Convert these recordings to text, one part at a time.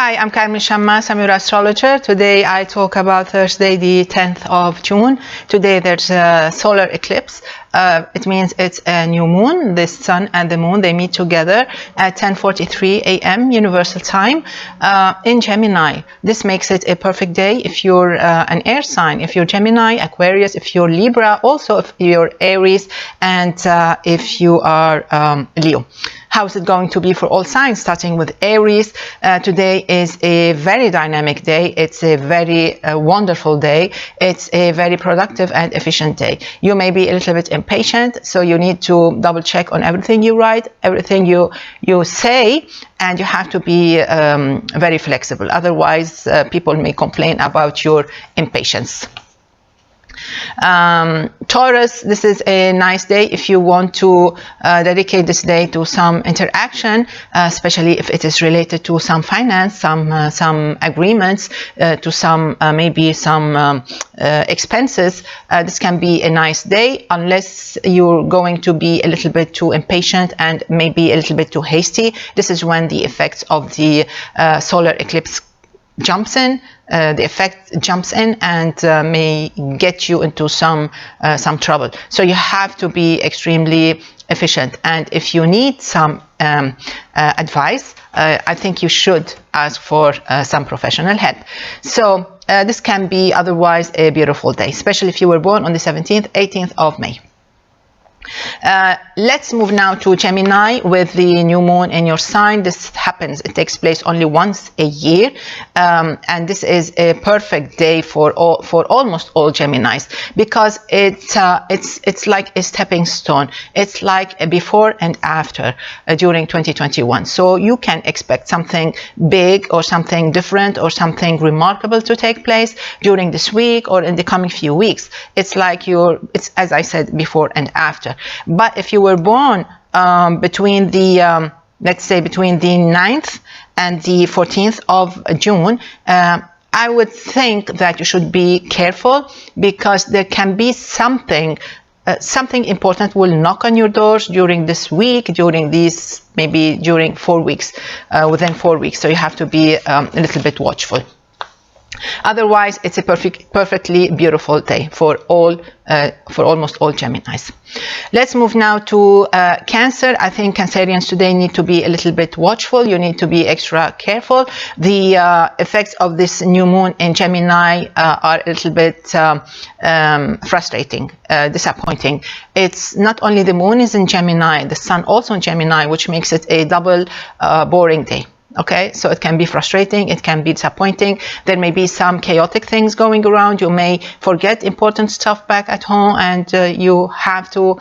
Hi, I'm Carmen Chammas. I'm your astrologer. Today I talk about Thursday, the 10th of June. Today there's a solar eclipse. It means it's a new moon. The sun and the moon, they meet together at 10:43 a.m. Universal Time in Gemini. This makes it a perfect day if you're an air sign, if you're Gemini, Aquarius, if you're Libra, also if you're Aries, and if you are Leo. How is it going to be for all signs? Starting with Aries, today is a very dynamic day. It's a very wonderful day. It's a very productive and efficient day. You may be a little bit impatient, so you need to double check on everything you write, everything you say, and you have to be very flexible. Otherwise, people may complain about your impatience. Taurus, this is a nice day if you want to dedicate this day to some interaction, especially if it is related to some finance, some agreements, to some maybe some expenses. This can be a nice day, unless you're going to be a little bit too impatient and maybe a little bit too hasty. This is when the effects of the solar eclipse jumps in. The effect jumps in and may get you into some trouble. So you have to be extremely efficient. And if you need some advice, I think you should ask for some professional help. So this can be otherwise a beautiful day, especially if you were born on the 17th, 18th of May. Let's move now to Gemini with the new moon in your sign. This happens, it takes place only once a year, and this is a perfect day for almost all Geminis, because it's like a stepping stone. It's like a before and after during 2021. So you can expect something big or something different or something remarkable to take place during this week or in the coming few weeks. It's like it's, as I said, before and after. But if you were born between the let's say between the 9th and the 14th of June, I would think that you should be careful, because there can be something important will knock on your doors during this week, during these, maybe during 4 weeks, within 4 weeks. So you have to be a little bit watchful. Otherwise, it's a perfectly beautiful day for almost all Geminis. Let's move now to Cancer. I think Cancerians today need to be a little bit watchful. You need to be extra careful. The effects of this new moon in Gemini are a little bit frustrating, disappointing. It's not only the moon is in Gemini, the sun also in Gemini, which makes it a double boring day. Okay, so it can be frustrating, it can be disappointing. There may be some chaotic things going around. You may forget important stuff back at home, and you have to,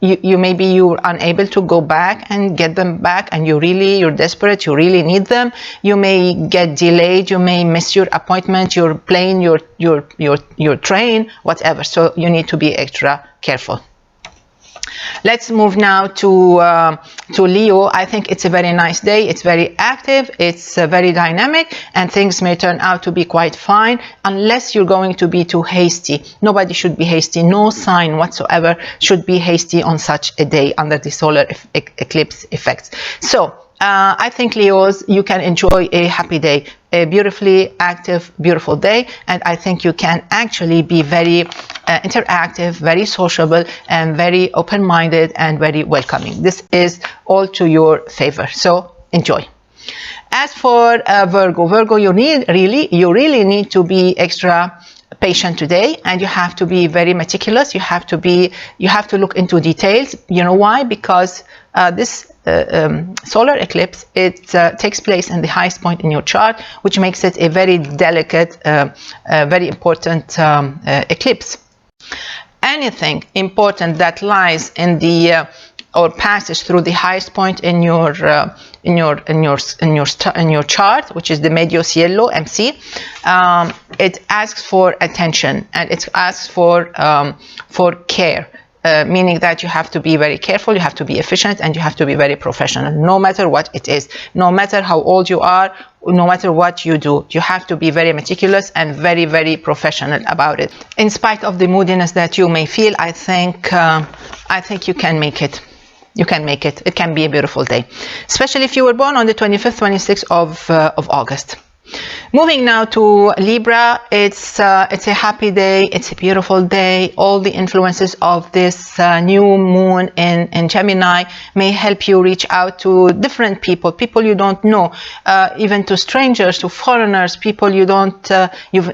maybe you're unable to go back and get them back, and you're desperate, you really need them. You may get delayed, you may miss your appointment, your plane, your train, whatever. So you need to be extra careful. Let's move now to Leo. I think it's a very nice day. It's very active, it's very dynamic, and things may turn out to be quite fine, unless you're going to be too hasty. Nobody should be hasty. No sign whatsoever should be hasty on such a day under the solar eclipse effects. So I think, Leos, you can enjoy a happy day, a beautifully active, beautiful day, and I think you can actually be very interactive, very sociable, and very open-minded and very welcoming. This is all to your favor, so enjoy. As for Virgo, you really need to be extra patient today, and you have to be very meticulous. You have to look into details. You know why? Because this solar eclipse, it takes place in the highest point in your chart, which makes it a very delicate, very important eclipse. Anything important that lies in the or passes through the highest point in your chart, which is the medio cielo, MC, it asks for attention, and it asks for care. Meaning that you have to be very careful, you have to be efficient, and you have to be very professional, no matter what it is, no matter how old you are, no matter what you do. You have to be very meticulous and very, very professional about it. In spite of the moodiness that you may feel, I think you can make it. You can make it. It can be a beautiful day, especially if you were born on the 25th, 26th of August. Moving now to Libra, it's a happy day, it's a beautiful day. All the influences of this new moon in Gemini may help you reach out to different people you don't know, even to strangers, to foreigners, people you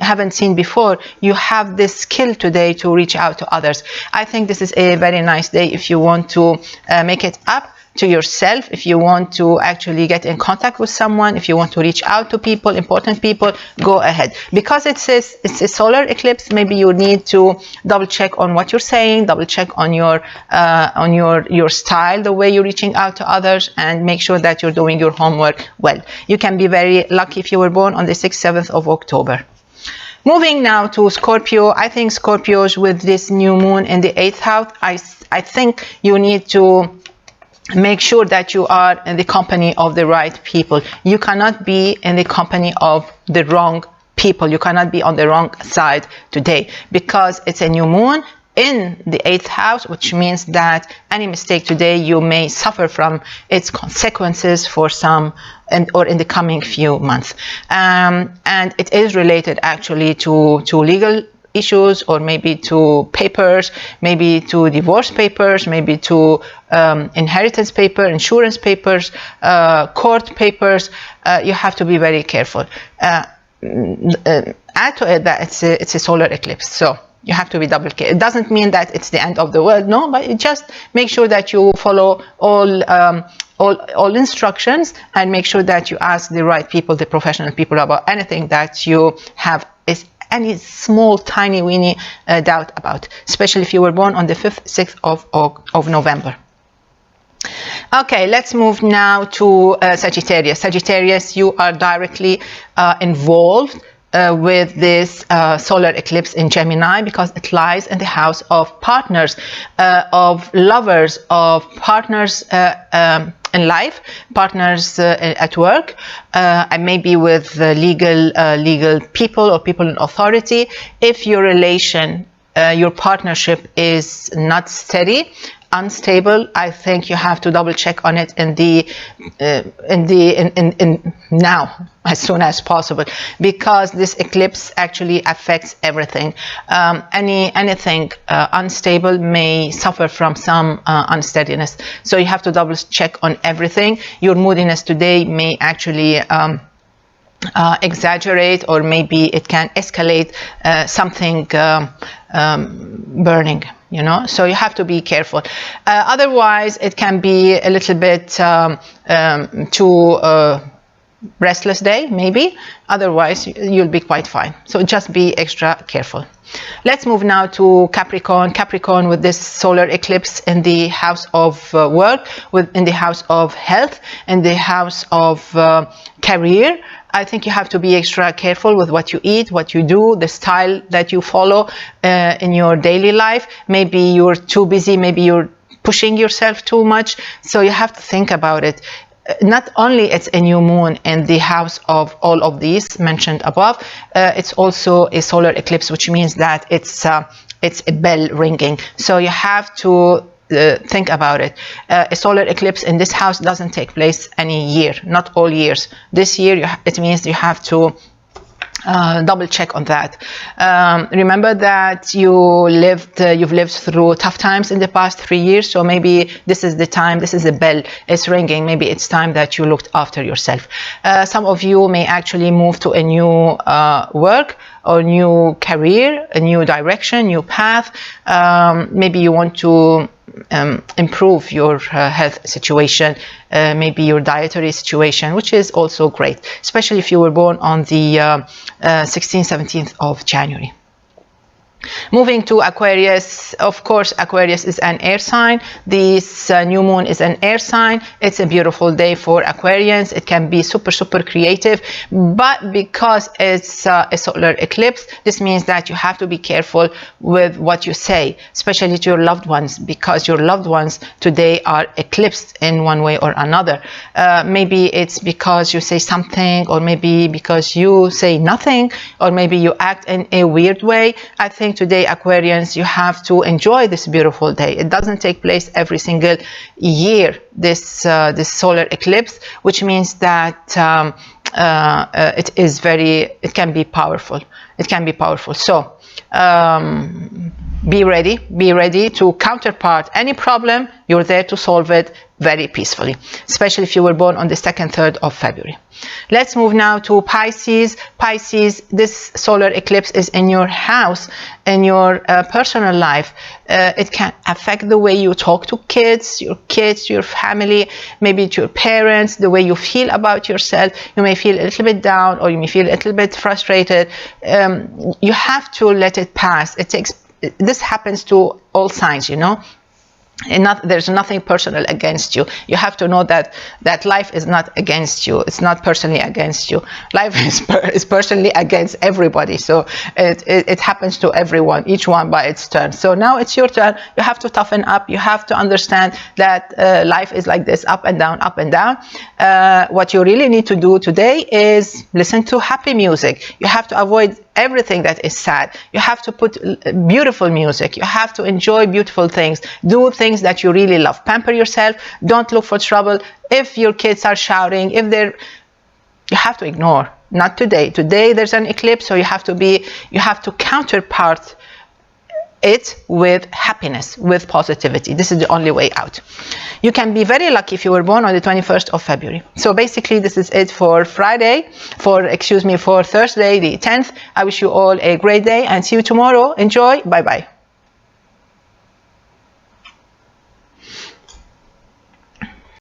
haven't seen before. You have this skill today to reach out to others. I think this is a very nice day if you want to make it up to yourself, if you want to actually get in contact with someone, if you want to reach out to people, important people, go ahead. Because it's a solar eclipse, maybe you need to double check on what you're saying, double check on your style, the way you're reaching out to others, and make sure that you're doing your homework well. You can be very lucky if you were born on the 6th, 7th of October. Moving now to Scorpio, I think Scorpios with this new moon in the 8th house, I think you need to make sure that you are in the company of the right people. You cannot be in the company of the wrong people. You cannot be on the wrong side today, because it's a new moon in the 8th house, which means that any mistake today, you may suffer from its consequences for some or in the coming few months. And it is related actually to legal issues, or maybe to papers, maybe to divorce papers, maybe to inheritance paper, insurance papers, court papers. You have to be very careful. Add to it that it's a solar eclipse, so you have to be double careful. It doesn't mean that it's the end of the world, no, but it just make sure that you follow all instructions, and make sure that you ask the right people, the professional people, about anything that you have any small, tiny, weeny doubt about, especially if you were born on the 5th, 6th of November. Okay, let's move now to Sagittarius. Sagittarius, you are directly involved with this solar eclipse in Gemini, because it lies in the house of partners, of lovers, of partners in life, partners at work, and maybe with legal people or people in authority. If your relation, your partnership is not steady, unstable, I think you have to double check on it now, as soon as possible, because this eclipse actually affects everything. Anything unstable may suffer from some unsteadiness, so you have to double check on everything. Your moodiness today may actually exaggerate, or maybe it can escalate something burning, you know, so you have to be careful. Otherwise, it can be a little bit too restless day, maybe. Otherwise, you'll be quite fine. So just be extra careful. Let's move now to Capricorn. Capricorn with this solar eclipse in the house of work, in the house of health, in the house of career. I think you have to be extra careful with what you eat, what you do, the style that you follow in your daily life. Maybe you're too busy, maybe you're pushing yourself too much. So you have to think about it. Not only it's a new moon in the house of all of these mentioned above, it's also a solar eclipse, which means that it's a bell ringing. So you have to think about it. A solar eclipse in this house doesn't take place any year, not all years. This year, it means you have to double check on that. Remember that you've lived through tough times in the past 3 years, so maybe this is the time, this is the bell, it's ringing. Maybe it's time that you looked after yourself. Some of you may actually move to a new work or new career, a new direction, new path. Maybe you want to improve your health situation, maybe your dietary situation, which is also great, especially if you were born on the 16th, 17th of January. Moving to Aquarius, of course, Aquarius is an air sign. This new moon is an air sign. It's a beautiful day for Aquarians. It can be super, super creative, but because it's a solar eclipse, this means that you have to be careful with what you say, especially to your loved ones, because your loved ones today are eclipsed in one way or another. Maybe it's because you say something, or maybe because you say nothing, or maybe you act in a weird way. I think think today, Aquarians, you have to enjoy this beautiful day. It doesn't take place every single year, this solar eclipse, which means that it can be powerful. It can be powerful. So be ready to counterpart any problem. You're there to solve it very peacefully, especially if you were born on the 2nd, 3rd of February. Let's move now to Pisces. Pisces, this solar eclipse is in your house, in your personal life. It can affect the way you talk to kids, your family, maybe to your parents, the way you feel about yourself. You may feel a little bit down, or you may feel a little bit frustrated. You have to let it pass. This happens to all signs, you know. There's nothing personal against you. You have to know that life is not against you. It's not personally against you. Life is personally against everybody. So it happens to everyone, each one by its turn. So now it's your turn. You have to toughen up. You have to understand that life is like this, up and down, up and down. What you really need to do today is listen to happy music. You have to avoid everything that is sad. You have to put beautiful music. You have to enjoy beautiful things. Do things that you really love. Pamper yourself. Don't look for trouble. If your kids are shouting, you have to ignore. Not today. Today there's an eclipse, so you have to counterpart it with happiness, with positivity. This is the only way out. You can be very lucky if you were born on the 21st of February. So basically this is it for Thursday, the 10th. I wish you all a great day and see you tomorrow. Enjoy. Bye bye.